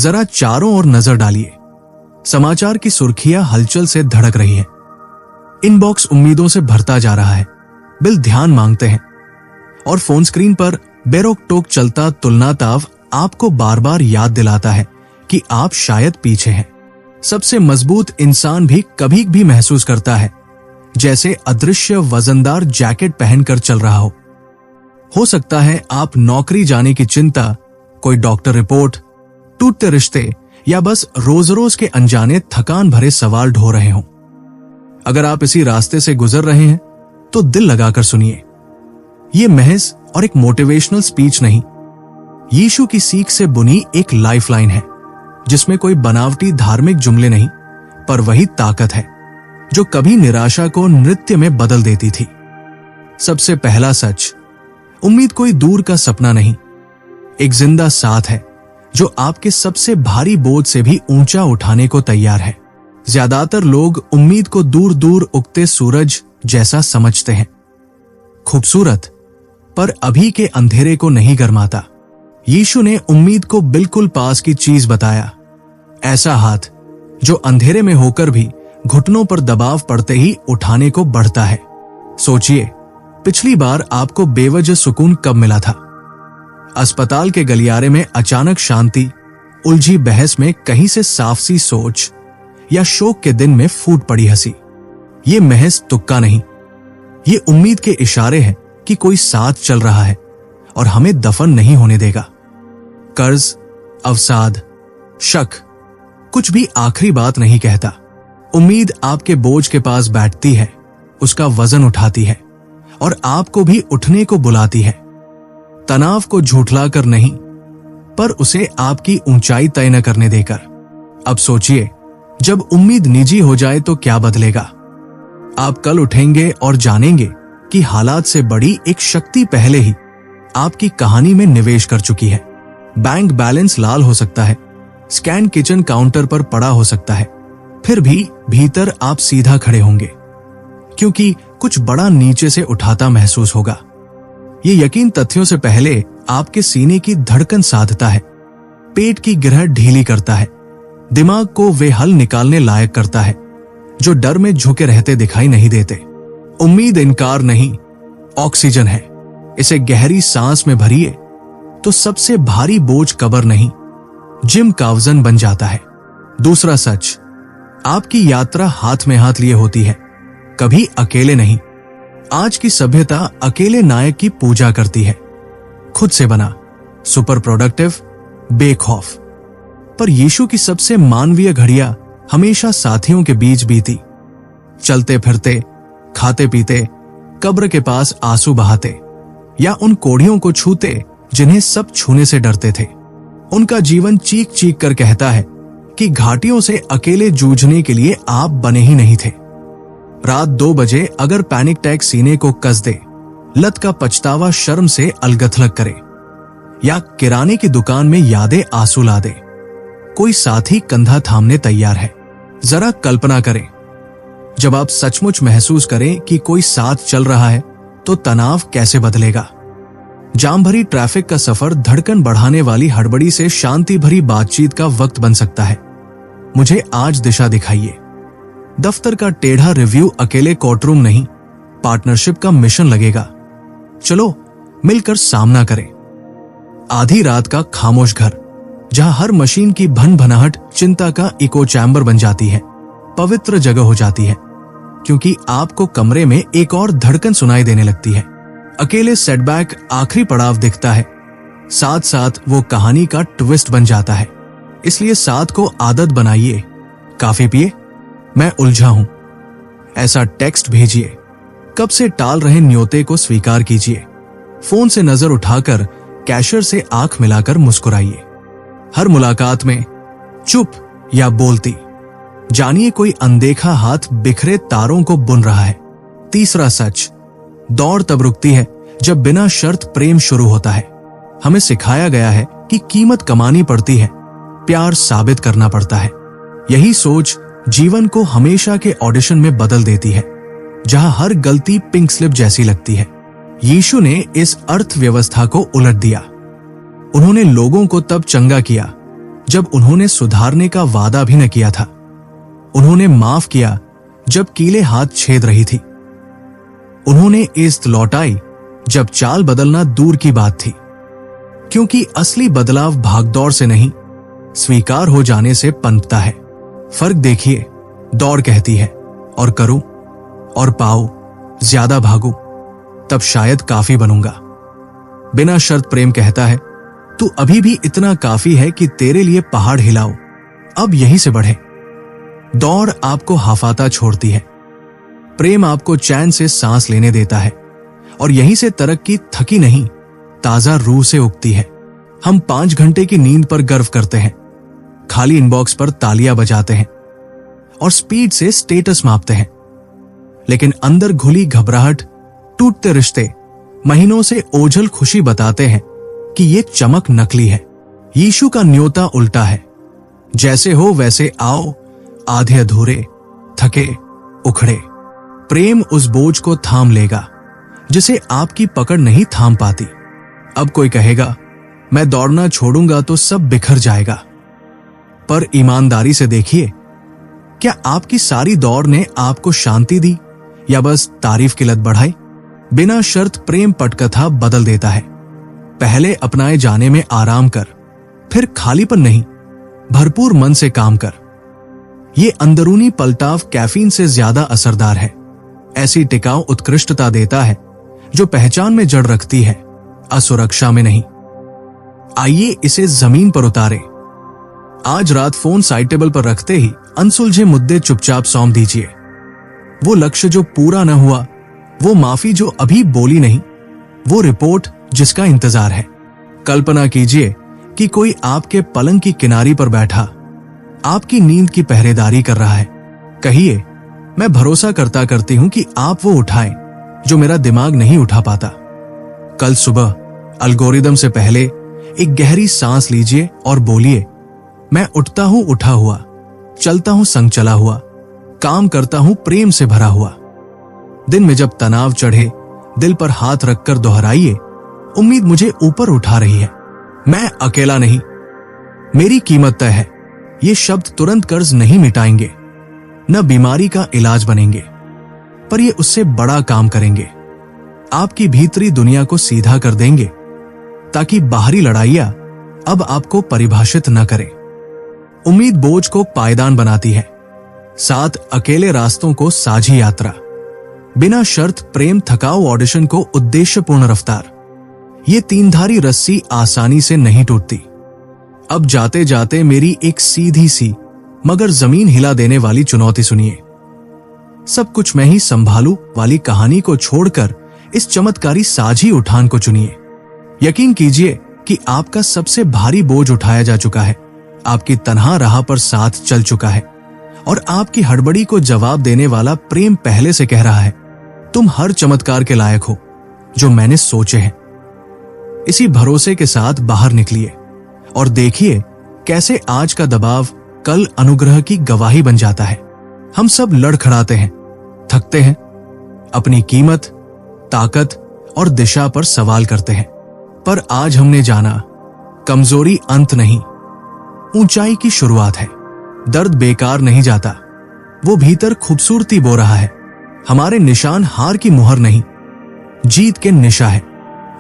जरा चारों ओर नजर डालिए। समाचार की सुर्खियां हलचल से धड़क रही हैं। इनबॉक्स उम्मीदों से भरता जा रहा है। बिल ध्यान मांगते हैं और फोन स्क्रीन पर बेरोक टोक चलता तुलनाताव आपको बार बार याद दिलाता है कि आप शायद पीछे हैं। सबसे मजबूत इंसान भी कभी भी महसूस करता है जैसे अदृश्य वजनदार जैकेट पहनकर चल रहा हो सकता है आप नौकरी जाने की चिंता, कोई डॉक्टर रिपोर्ट, टूटते रिश्ते या बस रोज रोज के अनजाने थकान भरे सवाल ढो रहे हों। अगर आप इसी रास्ते से गुजर रहे हैं तो दिल लगाकर सुनिए। ये महज और एक मोटिवेशनल स्पीच नहीं, यीशु की सीख से बुनी एक लाइफलाइन है जिसमें कोई बनावटी धार्मिक जुमले नहीं, पर वही ताकत है जो कभी निराशा को नृत्य में बदल देती थी। सबसे पहला सच, उम्मीद कोई दूर का सपना नहीं, एक जिंदा साथ है जो आपके सबसे भारी बोझ से भी ऊंचा उठाने को तैयार है। ज्यादातर लोग उम्मीद को दूर दूर उगते सूरज जैसा समझते हैं, खूबसूरत, पर अभी के अंधेरे को नहीं गरमाता। यीशु ने उम्मीद को बिल्कुल पास की चीज बताया, ऐसा हाथ जो अंधेरे में होकर भी घुटनों पर दबाव पड़ते ही उठाने को बढ़ता है। सोचिए, पिछली बार आपको बेवजह सुकून कब मिला था? अस्पताल के गलियारे में अचानक शांति, उलझी बहस में कहीं से साफ सी सोच, या शोक के दिन में फूट पड़ी हंसी। ये महज तुक्का नहीं, ये उम्मीद के इशारे हैं कि कोई साथ चल रहा है और हमें दफन नहीं होने देगा। कर्ज, अवसाद, शक कुछ भी आखिरी बात नहीं कहता। उम्मीद आपके बोझ के पास बैठती है, उसका वजन उठाती है और आपको भी उठने को बुलाती है। तनाव को झूठलाकर नहीं, पर उसे आपकी ऊंचाई तय न करने देकर। अब सोचिए, जब उम्मीद निजी हो जाए तो क्या बदलेगा? आप कल उठेंगे और जानेंगे कि हालात से बड़ी एक शक्ति पहले ही आपकी कहानी में निवेश कर चुकी है। बैंक बैलेंस लाल हो सकता है, स्कैन किचन काउंटर पर पड़ा हो सकता है, फिर भी भीतर आप सीधा खड़े होंगे क्योंकि कुछ बड़ा नीचे से उठाता महसूस होगा। ये यकीन तथ्यों से पहले आपके सीने की धड़कन साधता है, पेट की गिरह ढीली करता है, दिमाग को वे हल निकालने लायक करता है जो डर में झुके रहते दिखाई नहीं देते। उम्मीद इनकार नहीं, ऑक्सीजन है। इसे गहरी सांस में भरिए तो सबसे भारी बोझ कब्र नहीं, जिम का वजन बन जाता है। दूसरा सच, आपकी यात्रा हाथ में हाथ लिए होती है, कभी अकेले नहीं। आज की सभ्यता अकेले नायक की पूजा करती है, खुद से बना, सुपर प्रोडक्टिव, बेखौफ। पर यीशु की सबसे मानवीय घड़ियां हमेशा साथियों के बीच बीती, चलते फिरते, खाते पीते, कब्र के पास आंसू बहाते, या उन कोढ़ियों को छूते जिन्हें सब छूने से डरते थे। उनका जीवन चीख चीख कर कहता है कि घाटियों से अकेले जूझने के लिए आप बने ही नहीं थे। रात 2 बजे अगर पैनिक अटैक सीने को कस दे, लत का पछतावा शर्म से अलगथलग करे, या किराने की दुकान में यादें आंसू ला दे, कोई साथी कंधा थामने तैयार है। जरा कल्पना करें, जब आप सचमुच महसूस करें कि कोई साथ चल रहा है तो तनाव कैसे बदलेगा। जाम भरी ट्रैफिक का सफर धड़कन बढ़ाने वाली हड़बड़ी से शांति भरी बातचीत का वक्त बन सकता है। मुझे आज दिशा दिखाइए। दफ्तर का टेढ़ा रिव्यू अकेले कोर्टरूम नहीं, पार्टनरशिप का मिशन लगेगा। चलो मिलकर सामना करें। आधी रात का खामोश घर, जहां हर मशीन की भन भनाहट चिंता का इको चैम्बर बन जाती है, पवित्र जगह हो जाती है, क्योंकि आपको कमरे में एक और धड़कन सुनाई देने लगती है। अकेले सेटबैक आखिरी पड़ाव दिखता है, साथ साथ वो कहानी का ट्विस्ट बन जाता है। इसलिए साथ को आदत बनाइए। काफी पिए, मैं उलझा हूं, ऐसा टेक्स्ट भेजिए। कब से टाल रहे न्योते को स्वीकार कीजिए। फोन से नजर उठाकर कैशियर से आंख मिलाकर मुस्कुराइए। हर मुलाकात में चुप या बोलती, जानिए कोई अनदेखा हाथ बिखरे तारों को बुन रहा है। तीसरा सच, दौड़ तब रुकती है जब बिना शर्त प्रेम शुरू होता है। हमें सिखाया गया है कि कीमत कमानी पड़ती है, प्यार साबित करना पड़ता है। यही सोच जीवन को हमेशा के ऑडिशन में बदल देती है, जहां हर गलती पिंक स्लिप जैसी लगती है। यीशु ने इस अर्थव्यवस्था को उलट दिया। उन्होंने लोगों को तब चंगा किया जब उन्होंने सुधारने का वादा भी न किया था। उन्होंने माफ किया जब कीले हाथ छेद रही थी। उन्होंने इज्जत लौटाई जब चाल बदलना दूर की बात थी। क्योंकि असली बदलाव भागदौड़ से नहीं, स्वीकार हो जाने से पनपता है। फर्क देखिए, दौड़ कहती है और करो और पाओ, ज्यादा भागो, तब शायद काफी बनूंगा। बिना शर्त प्रेम कहता है, तू अभी भी इतना काफी है कि तेरे लिए पहाड़ हिलाओ, अब यहीं से बढ़े। दौड़ आपको हाफाता छोड़ती है, प्रेम आपको चैन से सांस लेने देता है, और यहीं से तरक्की थकी नहीं, ताजा रूह से उगती है। हम 5 घंटे की नींद पर गर्व करते हैं, खाली इनबॉक्स पर तालियां बजाते हैं और स्पीड से स्टेटस मापते हैं, लेकिन अंदर घुली घबराहट, टूटते रिश्ते महीनों से ओझल खुशी बताते हैं कि ये चमक नकली है। यीशु का न्योता उल्टा है, जैसे हो वैसे आओ, आधे अधूरे, थके, उखड़े। प्रेम उस बोझ को थाम लेगा जिसे आपकी पकड़ नहीं थाम पाती। अब कोई कहेगा, मैं दौड़ना छोड़ूंगा तो सब बिखर जाएगा। पर ईमानदारी से देखिए, क्या आपकी सारी दौड़ ने आपको शांति दी या बस तारीफ की लत बढ़ाई? बिना शर्त प्रेम पटकथा बदल देता है। पहले अपनाए जाने में आराम कर, फिर खालीपन नहीं, भरपूर मन से काम कर। ये अंदरूनी पलटाव कैफीन से ज्यादा असरदार है। ऐसी टिकाऊ उत्कृष्टता देता है जो पहचान में जड़ रखती है, असुरक्षा में नहीं। आइए इसे जमीन पर उतारे। आज रात फोन साइड टेबल पर रखते ही अनसुलझे मुद्दे चुपचाप सौंप दीजिए। वो लक्ष्य जो पूरा न हुआ, वो माफी जो अभी बोली नहीं, वो रिपोर्ट जिसका इंतजार है। कल्पना कीजिए कि कोई आपके पलंग की किनारी पर बैठा आपकी नींद की पहरेदारी कर रहा है। कहिए, मैं भरोसा करता करती हूं कि आप वो उठाएं जो मेरा दिमाग नहीं उठा पाता। कल सुबह एल्गोरिदम से पहले एक गहरी सांस लीजिए और बोलिए, मैं उठता हूं उठा हुआ, चलता हूं संग चला हुआ, काम करता हूं प्रेम से भरा हुआ। दिन में जब तनाव चढ़े, दिल पर हाथ रखकर दोहराइए, उम्मीद मुझे ऊपर उठा रही है, मैं अकेला नहीं, मेरी कीमत तय है। ये शब्द तुरंत कर्ज नहीं मिटाएंगे, न बीमारी का इलाज बनेंगे, पर ये उससे बड़ा काम करेंगे। आपकी भीतरी दुनिया को सीधा कर देंगे ताकि बाहरी लड़ाइयां अब आपको परिभाषित न करें। उम्मीद बोझ को पायदान बनाती है, साथ अकेले रास्तों को साझी यात्रा। बिना शर्त प्रेम थकाऊ ऑडिशन को उद्देश्यपूर्ण रफ्तार। ये 3धारी रस्सी आसानी से नहीं टूटती। अब जाते जाते मेरी एक सीधी सी मगर जमीन हिला देने वाली चुनौती सुनिए। सब कुछ मैं ही संभालू वाली कहानी को छोड़कर इस चमत्कारी साझी उठान को चुनिए। यकीन कीजिए कि आपका सबसे भारी बोझ उठाया जा चुका है, आपकी तन्हा राह पर साथ चल चुका है, और आपकी हड़बड़ी को जवाब देने वाला प्रेम पहले से कह रहा है, तुम हर चमत्कार के लायक हो जो मैंने सोचे हैं। इसी भरोसे के साथ बाहर निकलिए और देखिए कैसे आज का दबाव कल अनुग्रह की गवाही बन जाता है। हम सब लड़खड़ाते हैं, थकते हैं, अपनी कीमत, ताकत और दिशा पर सवाल करते हैं, पर आज हमने जाना, कमजोरी अंत नहीं, ऊंचाई की शुरुआत है। दर्द बेकार नहीं जाता, वो भीतर खूबसूरती बो रहा है। हमारे निशान हार की मुहर नहीं, जीत के निशा है।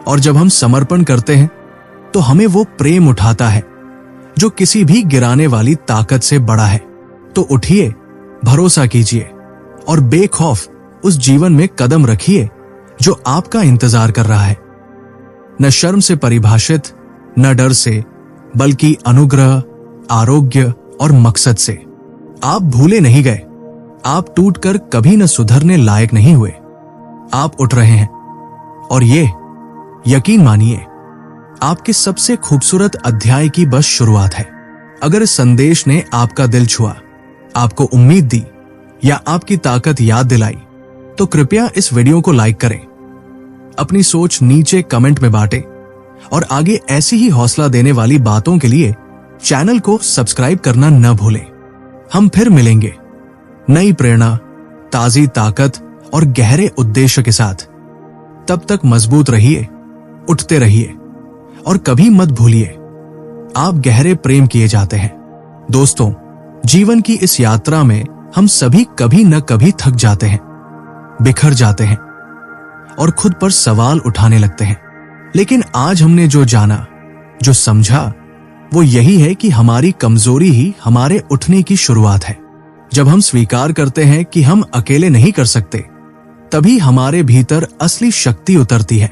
और जब हम समर्पण करते हैं तो हमें वो प्रेम उठाता है जो किसी भी गिराने वाली ताकत से बड़ा है। तो उठिए, भरोसा कीजिए और बेखौफ उस जीवन में कदम रखिए जो आपका इंतजार कर रहा है। न शर्म से परिभाषित, न डर से, बल्कि अनुग्रह, आरोग्य और मकसद से। आप भूले नहीं गए, आप टूटकर कभी न सुधरने लायक नहीं हुए। आप उठ रहे हैं, और ये यकीन मानिए, आपके सबसे खूबसूरत अध्याय की बस शुरुआत है। अगर इस संदेश ने आपका दिल छुआ, आपको उम्मीद दी या आपकी ताकत याद दिलाई, तो कृपया इस वीडियो को लाइक करें, अपनी सोच नीचे कमेंट में बांटें और आगे ऐसी ही हौसला देने वाली बातों के लिए चैनल को सब्सक्राइब करना न भूलें। हम फिर मिलेंगे नई प्रेरणा, ताजी ताकत और गहरे उद्देश्य के साथ। तब तक मजबूत रहिए, उठते रहिए और कभी मत भूलिए, आप गहरे प्रेम किए जाते हैं। दोस्तों, जीवन की इस यात्रा में हम सभी कभी न कभी थक जाते हैं, बिखर जाते हैं और खुद पर सवाल उठाने लगते हैं। लेकिन आज हमने जो जाना, जो समझा, वो यही है कि हमारी कमजोरी ही हमारे उठने की शुरुआत है। जब हम स्वीकार करते हैं कि हम अकेले नहीं कर सकते, तभी हमारे भीतर असली शक्ति उतरती है।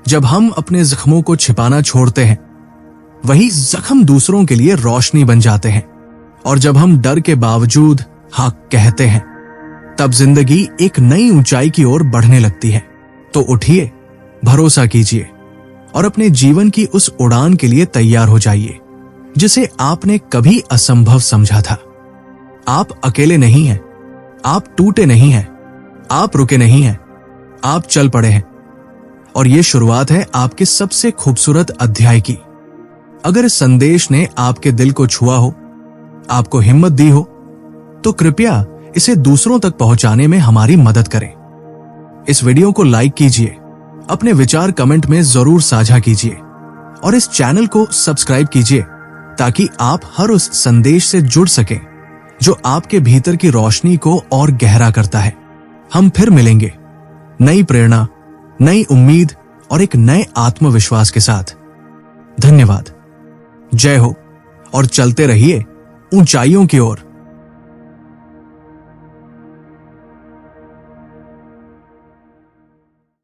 जब हम अपने जख्मों को छिपाना छोड़ते हैं, वही जख्म दूसरों के लिए रोशनी बन जाते हैं। और जब हम डर के बावजूद हाँ कहते हैं, तब जिंदगी एक नई ऊंचाई की ओर बढ़ने लगती है। तो उठिए, भरोसा कीजिए और अपने जीवन की उस उड़ान के लिए तैयार हो जाइए जिसे आपने कभी असंभव समझा था। आप अकेले नहीं हैं, आप टूटे नहीं हैं, आप रुके नहीं हैं, आप चल पड़े हैं। और ये शुरुआत है आपके सबसे खूबसूरत अध्याय की। अगर इस संदेश ने आपके दिल को छुआ हो, आपको हिम्मत दी हो, तो कृपया इसे दूसरों तक पहुंचाने में हमारी मदद करें। इस वीडियो को लाइक कीजिए, अपने विचार कमेंट में जरूर साझा कीजिए और इस चैनल को सब्सक्राइब कीजिए ताकि आप हर उस संदेश से जुड़ सकें जो आपके भीतर की रोशनी को और गहरा करता है। हम फिर मिलेंगे नई प्रेरणा, नई उम्मीद और एक नए आत्मविश्वास के साथ। धन्यवाद। जय हो और चलते रहिए ऊंचाइयों की ओर।